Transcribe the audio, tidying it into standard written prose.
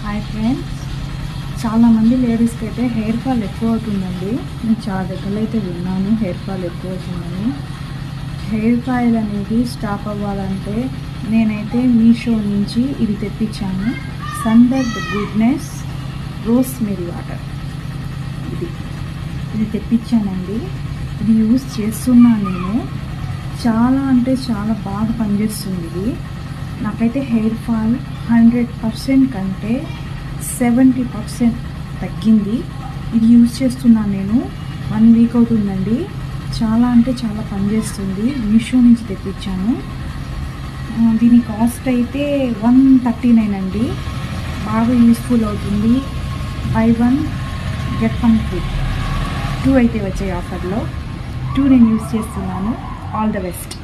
Hi friends, చాలామంది లేడీస్కి అయితే హెయిర్ ఫాల్ ఎక్కువ అవుతుందండి. నేను చాలా దగ్గరలో అయితే విన్నాను హెయిర్ ఫాల్ ఎక్కువ అవుతుందని. హెయిర్ ఫాల్ అనేది స్టాప్ అవ్వాలంటే నేనైతే మీషో నుంచి ఇది తెప్పించాను. సన్బర్డ్ గుడ్నెస్ రోస్మెరీ వాటర్. ఇది తెప్పించానండి. ఇది యూజ్ చేస్తున్నాను నేను. చాలా అంటే చాలా బాగా పనిచేస్తుంది ఇది. నాకైతే హెయిర్ ఫాల్ 100% కంటే 70% తగ్గింది. ఇది యూజ్ చేస్తున్నాను నేను. 1 వీక్ అవుతుందండి. చాలా అంటే చాలా పనిచేస్తుంది. మీషో నుంచి తెప్పించాను. దీని కాస్ట్ అయితే 139 అండి. బాగా యూస్ఫుల్ అవుతుంది. By 1 get 1 free. 2 అయితే వచ్చాయి ఆఫర్లో. 2 నేను యూజ్ చేస్తున్నాను. All the best.